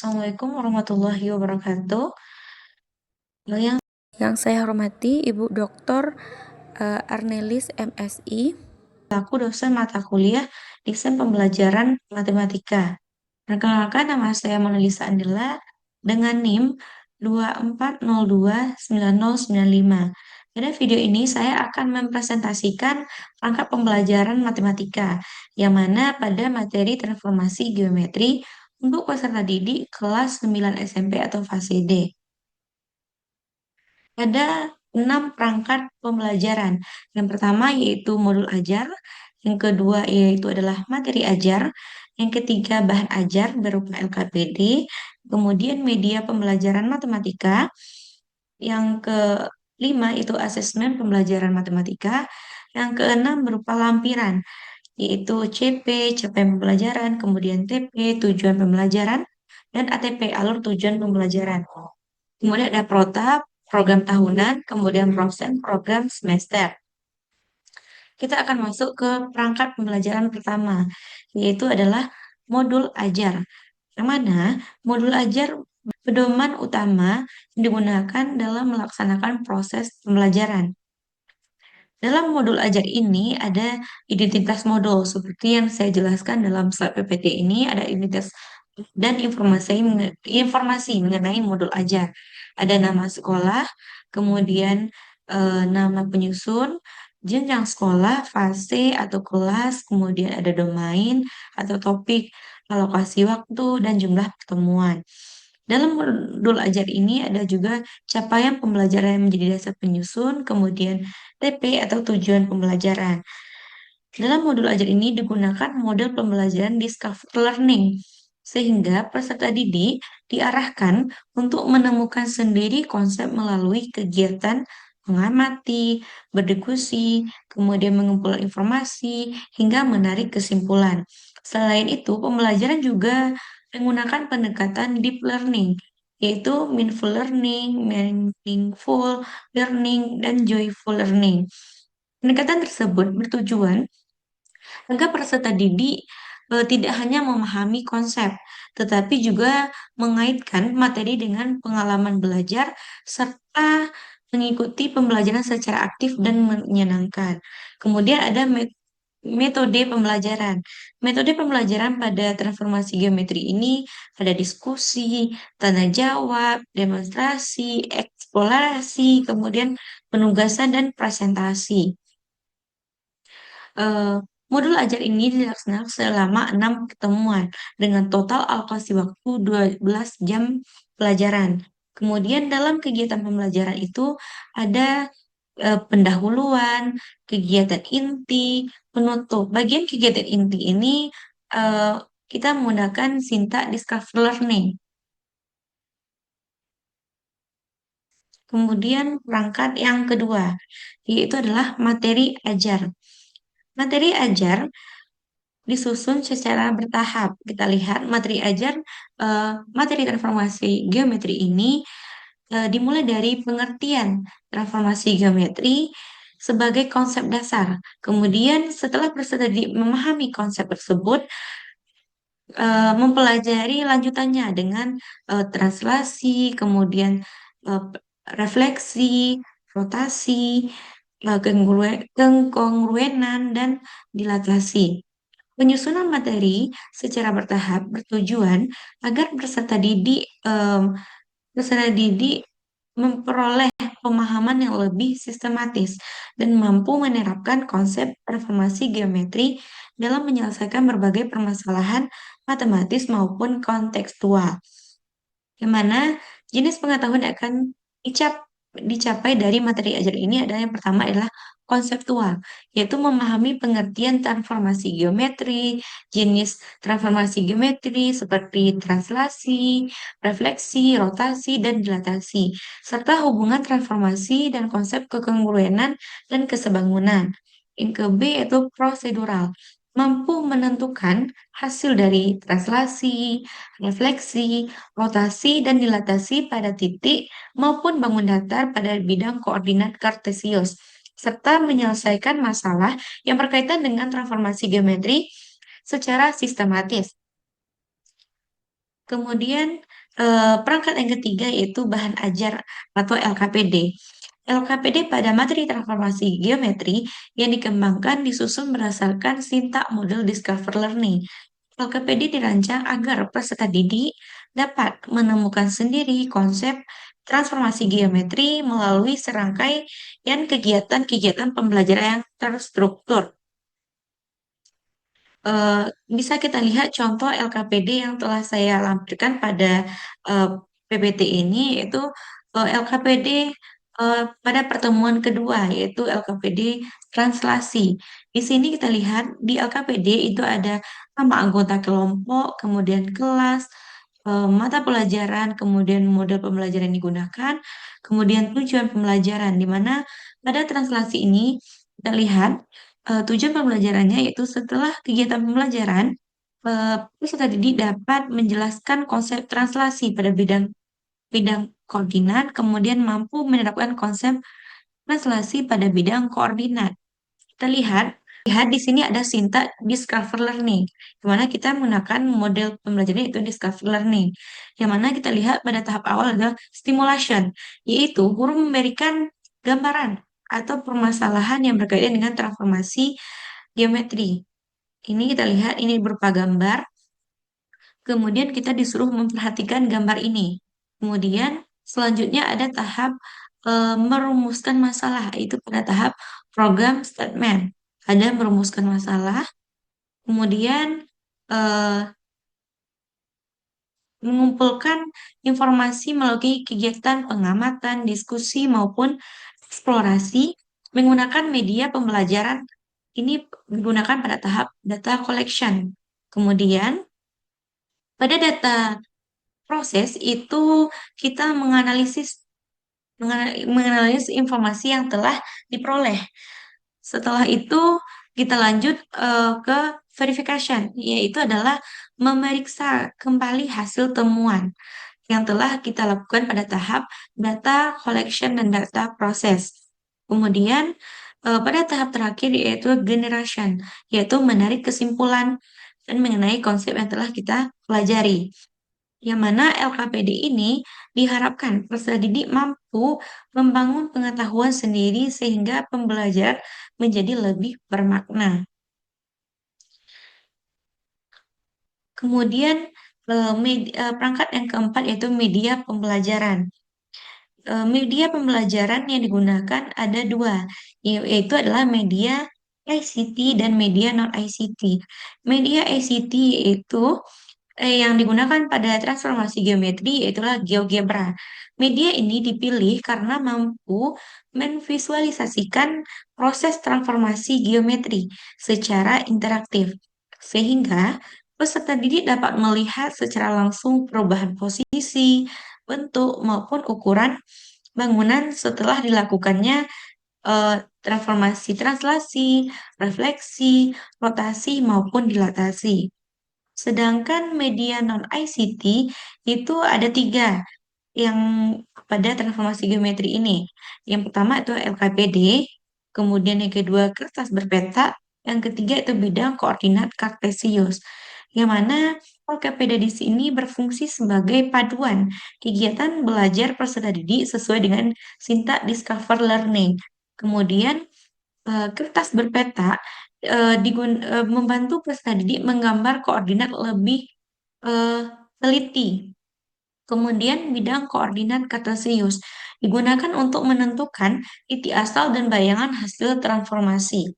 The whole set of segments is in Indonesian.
Assalamualaikum warahmatullahi wabarakatuh. Yang Yang saya hormati Ibu Dr. Arnelis MSI. aku dosen mata kuliah desain pembelajaran matematika. Perkenalkan, nama saya Monalisa Andela dengan NIM 24029095. Pada video ini saya akan mempresentasikan perangkat pembelajaran matematika yang mana pada materi transformasi geometri untuk peserta didik kelas 9 SMP atau fase D. Ada 6 perangkat pembelajaran. Yang pertama yaitu modul ajar, yang kedua yaitu adalah materi ajar, yang ketiga bahan ajar berupa LKPD, kemudian media pembelajaran matematika, yang kelima itu asesmen pembelajaran matematika, yang keenam berupa lampiran, yaitu CP, capaian pembelajaran, kemudian TP, tujuan pembelajaran, dan ATP, alur tujuan pembelajaran. Kemudian ada protap, program tahunan, kemudian prosen, program semester. Kita akan masuk ke perangkat pembelajaran pertama, yaitu adalah modul ajar. Yang mana modul ajar pedoman utama yang digunakan dalam melaksanakan proses pembelajaran. Dalam modul ajar ini ada identitas modul seperti yang saya jelaskan dalam slide PPT ini, ada identitas dan informasi mengenai modul ajar. Ada nama sekolah, kemudian nama penyusun, jenjang sekolah, fase atau kelas, kemudian ada domain atau topik, alokasi waktu, dan jumlah pertemuan. Dalam modul ajar ini ada juga capaian pembelajaran yang menjadi dasar penyusun, kemudian TP atau tujuan pembelajaran. Dalam modul ajar ini digunakan model pembelajaran discovery learning, sehingga peserta didik diarahkan untuk menemukan sendiri konsep melalui kegiatan mengamati, berdiskusi, kemudian mengumpulkan informasi, hingga menarik kesimpulan. Selain itu, pembelajaran juga menggunakan pendekatan deep learning, yaitu mindful learning, meaningful learning, dan joyful learning. Pendekatan tersebut bertujuan agar peserta didik tidak hanya memahami konsep, tetapi juga mengaitkan materi dengan pengalaman belajar serta mengikuti pembelajaran secara aktif dan menyenangkan. Kemudian ada metode pembelajaran. Metode pembelajaran pada transformasi geometri ini ada diskusi, tanya jawab, demonstrasi, eksplorasi, kemudian penugasan dan presentasi. Eh, Modul ajar ini dilaksanakan selama 6 pertemuan dengan total alokasi waktu 12 jam pelajaran. Kemudian dalam kegiatan pembelajaran itu ada pendahuluan, kegiatan inti, penutup. Bagian kegiatan inti ini eh, kita menggunakan sintak discovery learning. Kemudian perangkat yang kedua, yaitu adalah materi ajar. Materi ajar disusun secara bertahap. Kita lihat materi ajar, materi transformasi geometri ini dimulai dari pengertian transformasi geometri sebagai konsep dasar. Kemudian setelah peserta memahami konsep tersebut, mempelajari lanjutannya dengan translasi, kemudian eh, refleksi, rotasi, kekongruenan, dan dilatasi. Penyusunan materi secara bertahap bertujuan agar peserta didik memperoleh pemahaman yang lebih sistematis dan mampu menerapkan konsep reformasi geometri dalam menyelesaikan berbagai permasalahan matematis maupun kontekstual. Yang mana jenis pengetahuan yang akan dicapai dari materi ajar ini adalah yang pertama adalah konseptual, yaitu memahami pengertian transformasi geometri, jenis transformasi geometri seperti translasi, refleksi, rotasi, dan dilatasi, serta hubungan transformasi dan konsep kekongruenan dan kesebangunan. Yang ke B yaitu prosedural, mampu menentukan hasil dari translasi, refleksi, rotasi, dan dilatasi pada titik maupun bangun datar pada bidang koordinat kartesius, serta menyelesaikan masalah yang berkaitan dengan transformasi geometri secara sistematis. Kemudian perangkat yang ketiga yaitu bahan ajar atau LKPD. LKPD pada materi transformasi geometri yang dikembangkan disusun berdasarkan Sintak Model Discover Learning. LKPD dirancang agar peserta didik dapat menemukan sendiri konsep transformasi geometri melalui serangkaian kegiatan-kegiatan pembelajaran yang terstruktur. Eh, Bisa kita lihat contoh LKPD yang telah saya lampirkan pada eh, PPT ini, yaitu LKPD pada pertemuan kedua, yaitu LKPD translasi. Di sini kita lihat di LKPD itu ada nama anggota kelompok, kemudian kelas, mata pelajaran, kemudian model pembelajaran yang digunakan, kemudian tujuan pembelajaran, di mana pada translasi ini kita lihat tujuan pembelajarannya yaitu setelah kegiatan pembelajaran, peserta didik dapat menjelaskan konsep translasi pada bidang bidang koordinat, kemudian mampu menerapkan konsep translasi pada bidang koordinat. Kita lihat di sini ada sintak discover learning, di mana kita menggunakan model pembelajaran itu discover learning, yang mana kita lihat pada tahap awal adalah stimulation, yaitu guru memberikan gambaran atau permasalahan yang berkaitan dengan transformasi geometri. Ini kita lihat, ini berupa gambar, kemudian kita disuruh memperhatikan gambar ini. Kemudian selanjutnya ada tahap merumuskan masalah, itu pada tahap program statement. Ada merumuskan masalah, kemudian eh, mengumpulkan informasi melalui kegiatan pengamatan, diskusi, maupun eksplorasi menggunakan media pembelajaran. Ini digunakan pada tahap data collection. Kemudian, pada data proses itu kita menganalisis informasi yang telah diperoleh. Setelah itu kita lanjut ke verification, yaitu adalah memeriksa kembali hasil temuan yang telah kita lakukan pada tahap data collection dan data process. Kemudian pada tahap terakhir yaitu generation, yaitu menarik kesimpulan dan mengenai konsep yang telah kita pelajari. Yang mana LKPD ini diharapkan peserta didik mampu membangun pengetahuan sendiri sehingga pembelajaran menjadi lebih bermakna. Kemudian perangkat yang keempat yaitu media pembelajaran. Media pembelajaran yang digunakan ada dua, yaitu adalah media ICT dan media non-ICT. Media ICT yaitu yang digunakan pada transformasi geometri yaitulah GeoGebra. Media ini dipilih karena mampu menvisualisasikan proses transformasi geometri secara interaktif, sehingga peserta didik dapat melihat secara langsung perubahan posisi, bentuk, maupun ukuran bangunan setelah dilakukannya transformasi translasi, refleksi, rotasi, maupun dilatasi. Sedangkan media non-ICT itu ada tiga yang pada transformasi geometri ini. Yang pertama itu LKPD, kemudian yang kedua kertas berpeta, yang ketiga itu bidang koordinat kartesius. Yang mana LKPD di sini berfungsi sebagai paduan kegiatan belajar peserta didik sesuai dengan Sintak Discover Learning. Kemudian kertas berpeta membantu peserta didik menggambar koordinat lebih eh, teliti. Kemudian bidang koordinat kartesius digunakan untuk menentukan titik asal dan bayangan hasil transformasi.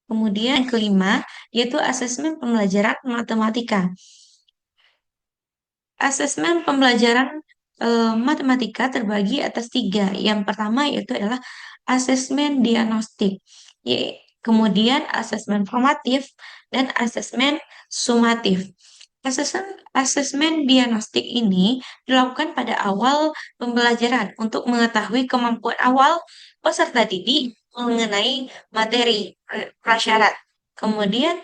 Kemudian yang kelima yaitu asesmen pembelajaran matematika. Asesmen pembelajaran matematika terbagi atas tiga. Yang pertama yaitu adalah asesmen diagnostik, kemudian asesmen formatif, dan asesmen sumatif. Asesmen, asesmen diagnostik ini dilakukan pada awal pembelajaran untuk mengetahui kemampuan awal peserta didik mengenai materi prasyarat. Kemudian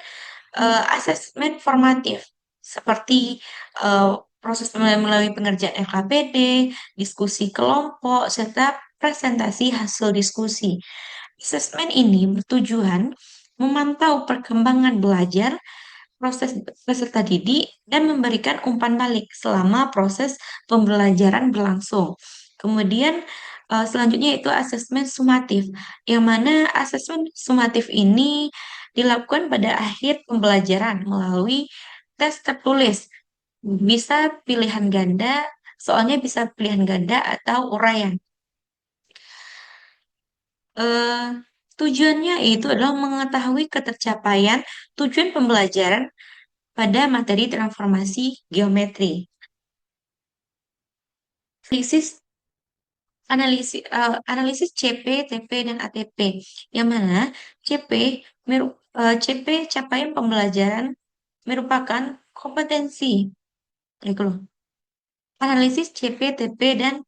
asesmen formatif seperti eh, proses melalui pengerjaan LKPD, diskusi kelompok, serta presentasi hasil diskusi. Asesmen ini bertujuan memantau perkembangan belajar proses peserta didik dan memberikan umpan balik selama proses pembelajaran berlangsung. Kemudian selanjutnya itu asesmen sumatif, yang mana asesmen sumatif ini dilakukan pada akhir pembelajaran melalui tes tertulis. Bisa pilihan ganda, soalnya bisa pilihan ganda atau uraian. Eh, Tujuannya itu adalah mengetahui ketercapaian tujuan pembelajaran pada materi transformasi geometri. Analisis analisis CP, TP, dan ATP. Yang mana CP CP capaian pembelajaran merupakan kompetensi. Gitu loh. Analisis CP, TP, dan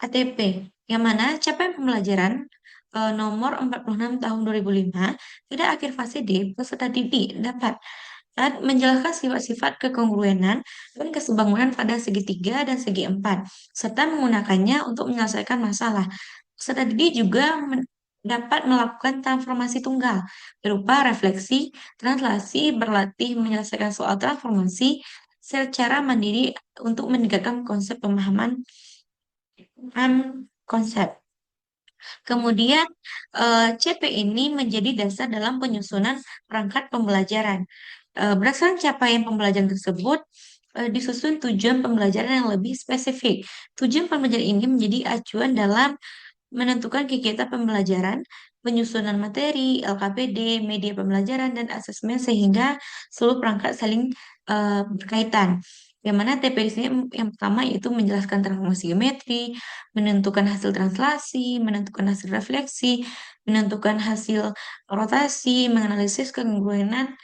ATP, yang mana capaian pembelajaran nomor 46 tahun 2005 pada akhir fase D, peserta didik dapat menjelaskan sifat-sifat kekongruenan dan kesebangunan pada segitiga dan segi empat, serta menggunakannya untuk menyelesaikan masalah. Peserta didik juga dapat melakukan transformasi tunggal berupa refleksi, translasi, berlatih menyelesaikan soal transformasi secara mandiri untuk meningkatkan konsep pemahaman konsep. Kemudian CP ini menjadi dasar dalam penyusunan perangkat pembelajaran. Berdasarkan capaian pembelajaran tersebut, disusun tujuan pembelajaran yang lebih spesifik. Tujuan pembelajaran ini menjadi acuan dalam menentukan kegiatan pembelajaran, penyusunan materi, LKPD, media pembelajaran, dan asesmen sehingga seluruh perangkat saling berkaitan. Yang mana TP di sini yang pertama yaitu menjelaskan transformasi geometri, menentukan hasil translasi, menentukan hasil refleksi, menentukan hasil rotasi, menganalisis kekongruenan,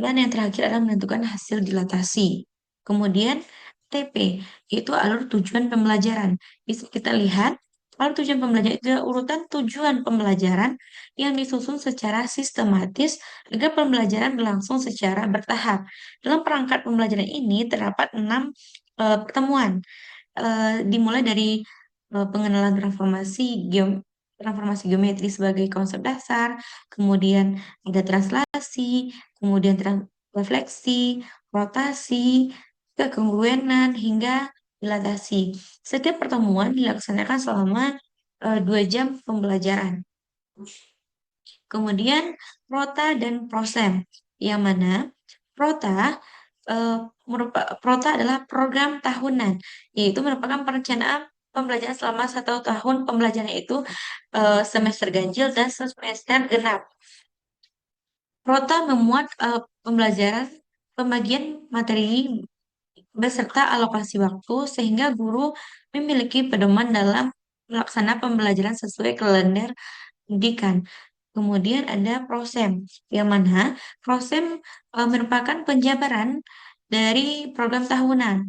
dan yang terakhir adalah menentukan hasil dilatasi. Kemudian TP, yaitu alur tujuan pembelajaran. Bisa kita lihat, alur tujuan pembelajaran itu adalah urutan tujuan pembelajaran yang disusun secara sistematis agar pembelajaran berlangsung secara bertahap. Dalam perangkat pembelajaran ini terdapat 6 pertemuan, dimulai dari pengenalan transformasi geometri sebagai konsep dasar, kemudian ada translasi, kemudian refleksi, rotasi, kekongruenan, hingga dilatasi. Setiap pertemuan dilaksanakan selama 2 jam pembelajaran. Kemudian prota dan prosem, yang mana prota prota adalah program tahunan, yaitu merupakan perencanaan pembelajaran selama 1 tahun pembelajaran, itu semester ganjil dan semester genap. Prota memuat pembelajaran pembagian materi beserta alokasi waktu sehingga guru memiliki pedoman dalam melaksanakan pembelajaran sesuai kalender pendidikan. Kemudian ada prosem, yang mana prosem merupakan penjabaran dari program tahunan,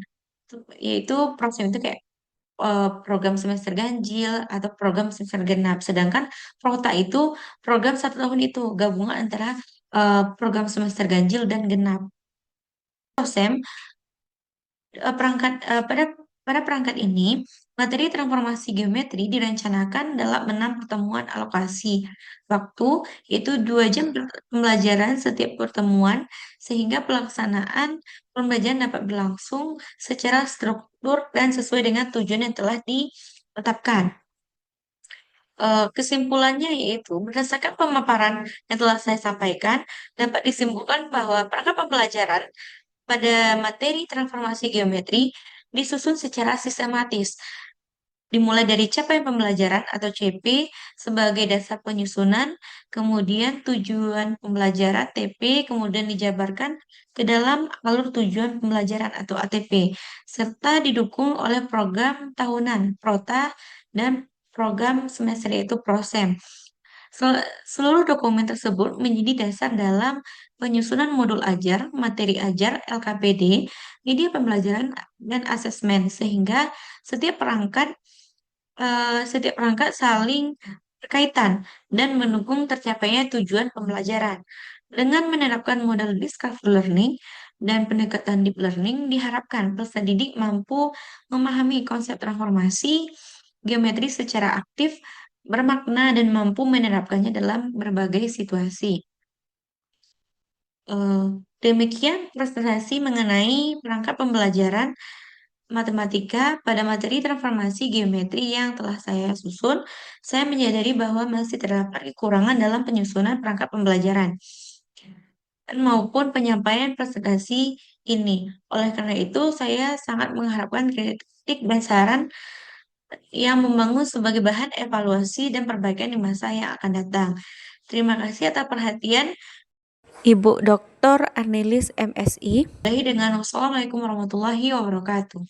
yaitu prosem itu kayak program semester ganjil atau program semester genap. Sedangkan prota itu program 1 tahun, itu gabungan antara program semester ganjil dan genap. Prosem pada perangkat ini, materi transformasi geometri direncanakan dalam 6 pertemuan alokasi waktu, yaitu 2 jam pembelajaran setiap pertemuan, sehingga pelaksanaan pembelajaran dapat berlangsung secara struktur dan sesuai dengan tujuan yang telah ditetapkan. Kesimpulannya yaitu, berdasarkan pemaparan yang telah saya sampaikan, dapat disimpulkan bahwa perangkat pembelajaran pada materi transformasi geometri disusun secara sistematis, dimulai dari capaian pembelajaran atau CP sebagai dasar penyusunan, kemudian tujuan pembelajaran TP, kemudian dijabarkan ke dalam alur tujuan pembelajaran atau ATP, serta didukung oleh program tahunan PROTA dan program semester yaitu PROSEM. Seluruh dokumen tersebut menjadi dasar dalam penyusunan modul ajar, materi ajar, LKPD, media pembelajaran, dan asesmen, sehingga setiap perangkat saling berkaitan dan mendukung tercapainya tujuan pembelajaran. Dengan menerapkan model discovery learning dan pendekatan deep learning, diharapkan peserta didik mampu memahami konsep transformasi geometri secara aktif, bermakna, dan mampu menerapkannya dalam berbagai situasi. Demikian presentasi mengenai perangkat pembelajaran matematika pada materi transformasi geometri yang telah saya susun. Saya menyadari bahwa masih terdapat kekurangan dalam penyusunan perangkat pembelajaran maupun penyampaian presentasi ini. Oleh karena itu, saya sangat mengharapkan kritik dan saran yang membangun sebagai bahan evaluasi dan perbaikan di masa yang akan datang. Terima kasih atas perhatian. Ibu Dr. Arnelis MSI. Dengan wassalamualaikum warahmatullahi wabarakatuh.